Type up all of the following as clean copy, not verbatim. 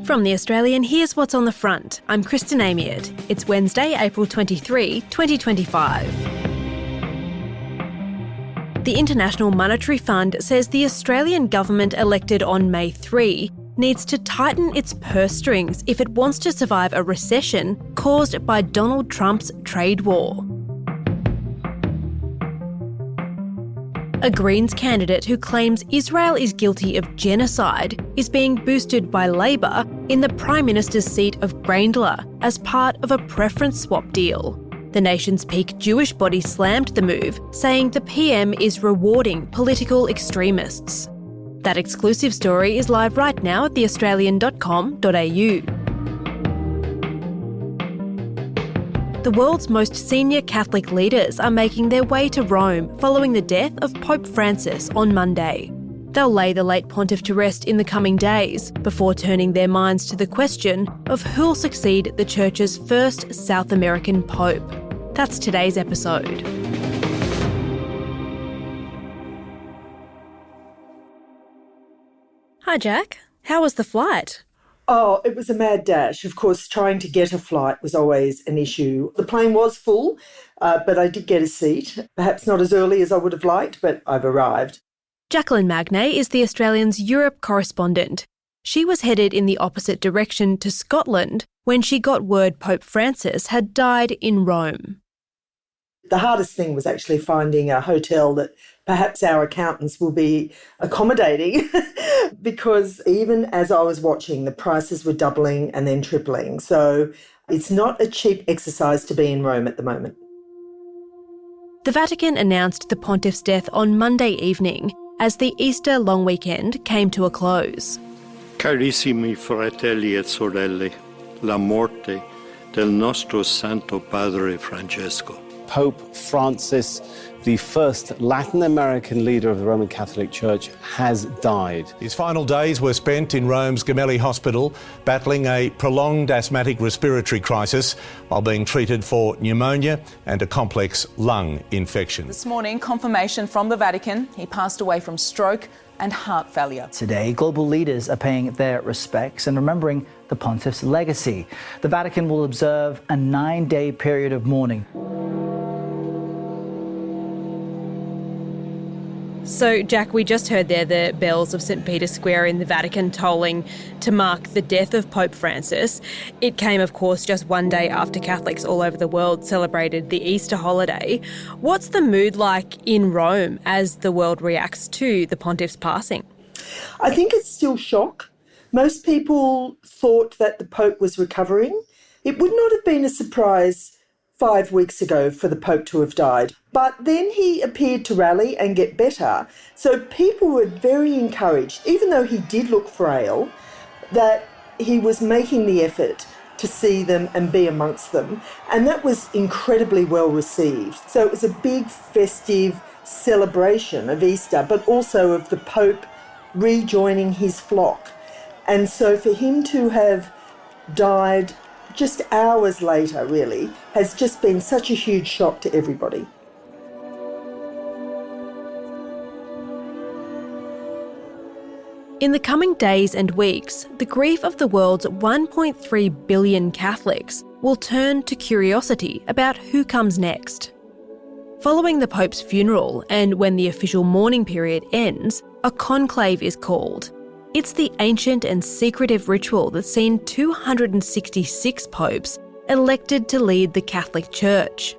From The Australian, here's what's on the front. I'm Kristen Amiet. It's Wednesday, April 23, 2025. The International Monetary Fund says the Australian government elected on May 3 needs to tighten its purse strings if it wants to survive a recession caused by Donald Trump's trade war. A Greens candidate who claims Israel is guilty of genocide is being boosted by Labor in the Prime Minister's seat of Grayndler as part of a preference swap deal. The nation's peak Jewish body slammed the move, saying the PM is rewarding political extremists. That exclusive story is live right now at theaustralian.com.au. The world's most senior Catholic leaders are making their way to Rome following the death of Pope Francis on Monday. They'll lay the late pontiff to rest in the coming days before turning their minds to the question of who'll succeed the Church's first South American pope. That's today's episode. Hi Jack, how was the flight? Oh, it was a mad dash. Of course, trying to get a flight was always an issue. The plane was full, but I did get a seat. Perhaps not as early as I would have liked, but I've arrived. Jacqueline Magnay is the Australian's Europe correspondent. She was headed in the opposite direction to Scotland when she got word Pope Francis had died in Rome. The hardest thing was actually finding a hotel that perhaps our accountants will be accommodating because even as I was watching, the prices were doubling and then tripling. So it's not a cheap exercise to be in Rome at the moment. The Vatican announced the pontiff's death on Monday evening as the Easter long weekend came to a close. Carissimi fratelli e sorelle, la morte del nostro Santo Padre Francesco. Pope Francis, the first Latin American leader of the Roman Catholic Church, has died. His final days were spent in Rome's Gemelli Hospital, battling a prolonged asthmatic respiratory crisis while being treated for pneumonia and a complex lung infection. This morning, confirmation from the Vatican. He passed away from stroke and heart failure. Today, global leaders are paying their respects and remembering the pontiff's legacy. The Vatican will observe a 9-day period of mourning. So, Jack, we just heard there the bells of St. Peter's Square in the Vatican tolling to mark the death of Pope Francis. It came, of course, just one day after Catholics all over the world celebrated the Easter holiday. What's the mood like in Rome as the world reacts to the pontiff's passing? I think it's still shock. Most people thought that the Pope was recovering. It would not have been a surprise 5 weeks ago for the Pope to have died. But then he appeared to rally and get better. So people were very encouraged, even though he did look frail, that he was making the effort to see them and be amongst them. And that was incredibly well received. So it was a big festive celebration of Easter, but also of the Pope rejoining his flock. And so for him to have died just hours later, really, has just been such a huge shock to everybody. In the coming days and weeks, the grief of the world's 1.3 billion Catholics will turn to curiosity about who comes next. Following the Pope's funeral and when the official mourning period ends, a conclave is called. It's the ancient and secretive ritual that's seen 266 popes elected to lead the Catholic Church.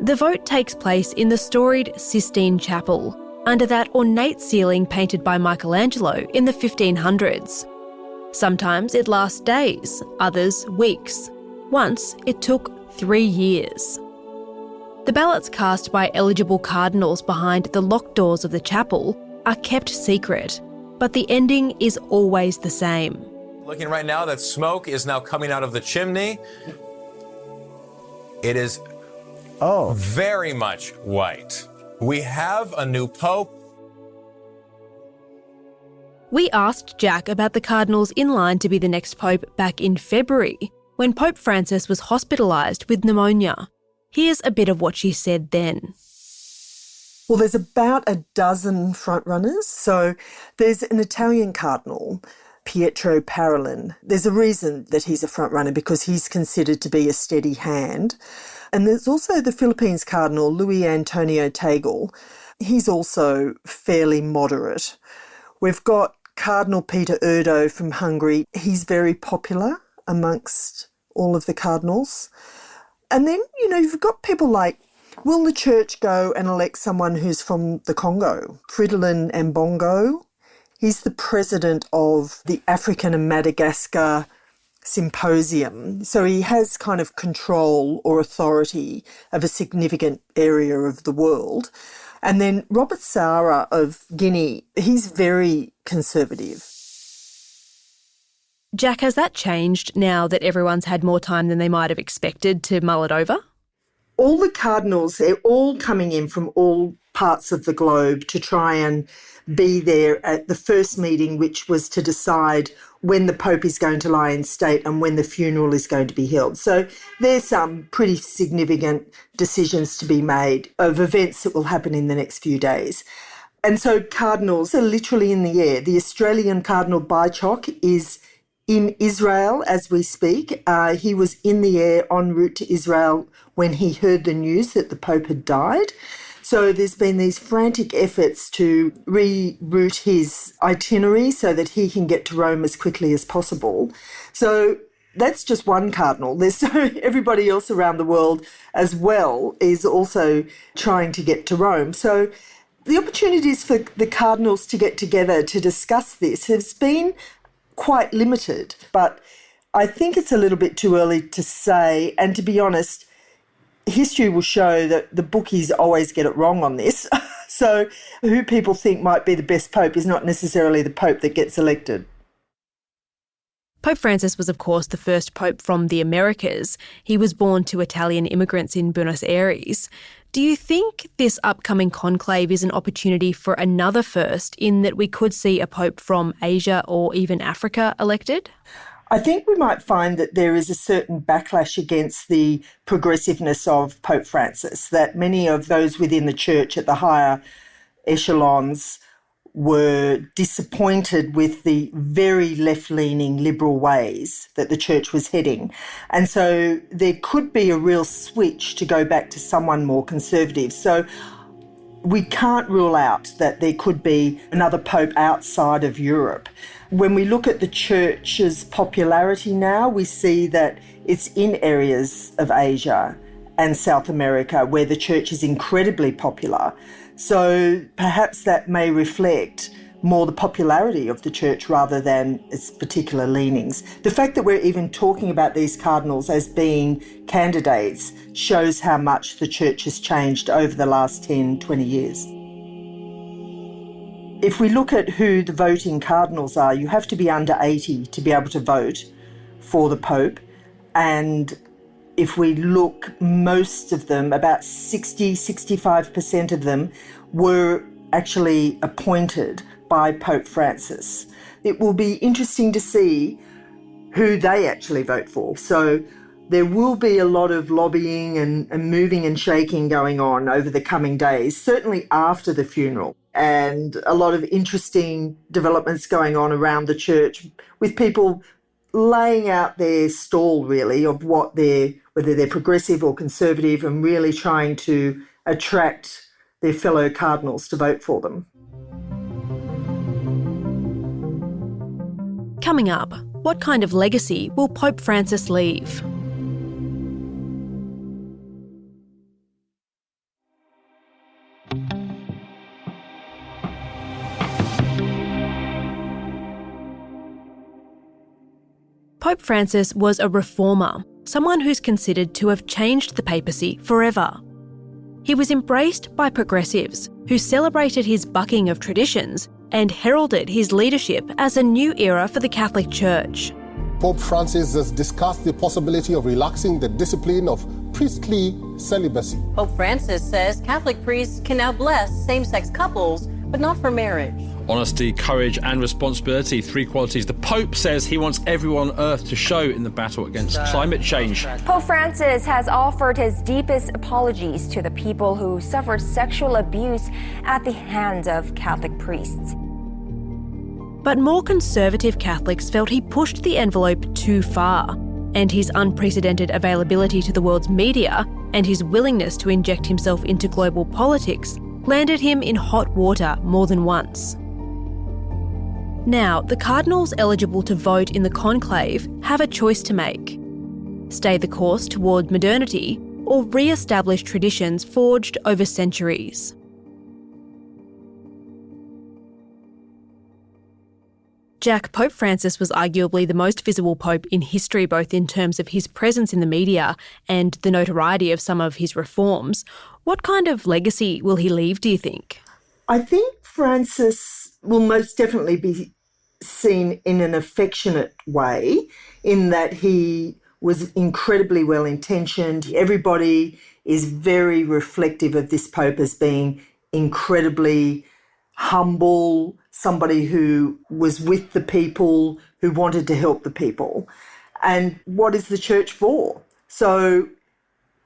The vote takes place in the storied Sistine Chapel, under that ornate ceiling painted by Michelangelo in the 1500s. Sometimes it lasts days, others weeks. Once it took 3 years. The ballots cast by eligible cardinals behind the locked doors of the chapel are kept secret, but the ending is always the same. Looking right now, that smoke is now coming out of the chimney. It is very much white. We have a new pope. We asked Jack about the cardinals in line to be the next pope back in February, when Pope Francis was hospitalised with pneumonia. Here's a bit of what she said then. Well, there's about a dozen frontrunners. So there's an Italian cardinal Pietro Parolin. There's a reason that he's a front runner, because he's considered to be a steady hand. And there's also the Philippines Cardinal, Luis Antonio Tagle. He's also fairly moderate. We've got Cardinal Peter Erdo from Hungary. He's very popular amongst all of the cardinals. And then, you've got people like, will the church go and elect someone who's from the Congo? Fridolin Ambongo. He's the president of the African and Madagascar Symposium. So he has kind of control or authority of a significant area of the world. And then Robert Sara of Guinea, he's very conservative. Jack, has that changed now that everyone's had more time than they might have expected to mull it over? All the cardinals, they're all coming in from all parts of the globe to try and be there at the first meeting, which was to decide when the Pope is going to lie in state and when the funeral is going to be held. So there's some pretty significant decisions to be made of events that will happen in the next few days. And so cardinals are literally in the air. The Australian Cardinal Bychok is in Israel as we speak. He was in the air en route to Israel when he heard the news that the Pope had died. So there's been these frantic efforts to reroute his itinerary so that he can get to Rome as quickly as possible. So that's just one cardinal. There's everybody else around the world as well is also trying to get to Rome. So the opportunities for the cardinals to get together to discuss this has been quite limited. But I think it's a little bit too early to say. And to be honest, history will show that the bookies always get it wrong on this. So who people think might be the best pope is not necessarily the pope that gets elected. Pope Francis was, of course, the first pope from the Americas. He was born to Italian immigrants in Buenos Aires. Do you think this upcoming conclave is an opportunity for another first, in that we could see a pope from Asia or even Africa elected? I think we might find that there is a certain backlash against the progressiveness of Pope Francis, that many of those within the church at the higher echelons were disappointed with the very left-leaning liberal ways that the church was heading. And so there could be a real switch to go back to someone more conservative. So we can't rule out that there could be another pope outside of Europe. When we look at the church's popularity now, we see that it's in areas of Asia and South America where the church is incredibly popular. So perhaps that may reflect more the popularity of the church rather than its particular leanings. The fact that we're even talking about these cardinals as being candidates shows how much the church has changed over the last 10, 20 years. If we look at who the voting cardinals are, you have to be under 80 to be able to vote for the Pope. And if we look, most of them, about 65% of them, were actually appointed by Pope Francis. It will be interesting to see who they actually vote for. So there will be a lot of lobbying and moving and shaking going on over the coming days, certainly after the funeral, and a lot of interesting developments going on around the church with people laying out their stall, really, of whether they're progressive or conservative, and really trying to attract their fellow cardinals to vote for them. Coming up, what kind of legacy will Pope Francis leave? Pope Francis was a reformer, someone who's considered to have changed the papacy forever. He was embraced by progressives who celebrated his bucking of traditions and heralded his leadership as a new era for the Catholic Church. Pope Francis has discussed the possibility of relaxing the discipline of priestly celibacy. Pope Francis says Catholic priests can now bless same-sex couples, but not for marriage. Honesty, courage and responsibility, three qualities the Pope says he wants everyone on earth to show in the battle against climate change. Pope Francis has offered his deepest apologies to the people who suffered sexual abuse at the hands of Catholic priests. But more conservative Catholics felt he pushed the envelope too far, and his unprecedented availability to the world's media and his willingness to inject himself into global politics landed him in hot water more than once. Now, the cardinals eligible to vote in the conclave have a choice to make: stay the course toward modernity or re-establish traditions forged over centuries. Jack, Pope Francis was arguably the most visible pope in history, both in terms of his presence in the media and the notoriety of some of his reforms. What kind of legacy will he leave, do you think? I think Francis will most definitely be seen in an affectionate way, in that he was incredibly well-intentioned. Everybody is very reflective of this pope as being incredibly humble, somebody who was with the people, who wanted to help the people. And what is the church for? So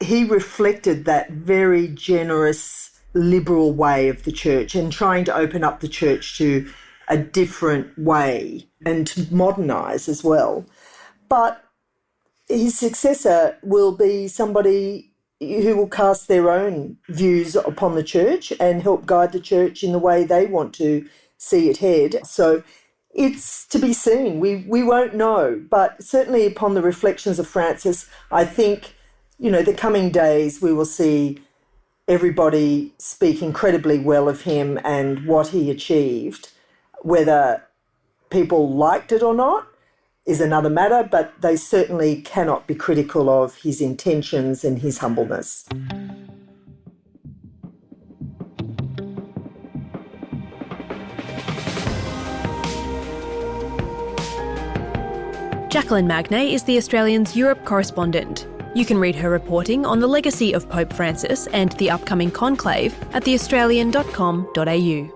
he reflected that very generous, liberal way of the church and trying to open up the church to a different way and to modernise as well. But his successor will be somebody who will cast their own views upon the church and help guide the church in the way they want to see it head. So it's to be seen. We won't know. But certainly upon the reflections of Francis, I think, the coming days we will see everybody speak incredibly well of him and what he achieved. Whether people liked it or not is another matter, but they certainly cannot be critical of his intentions and his humbleness. Jacqueline Magnay is the Australian's Europe correspondent. You can read her reporting on the legacy of Pope Francis and the upcoming conclave at theaustralian.com.au.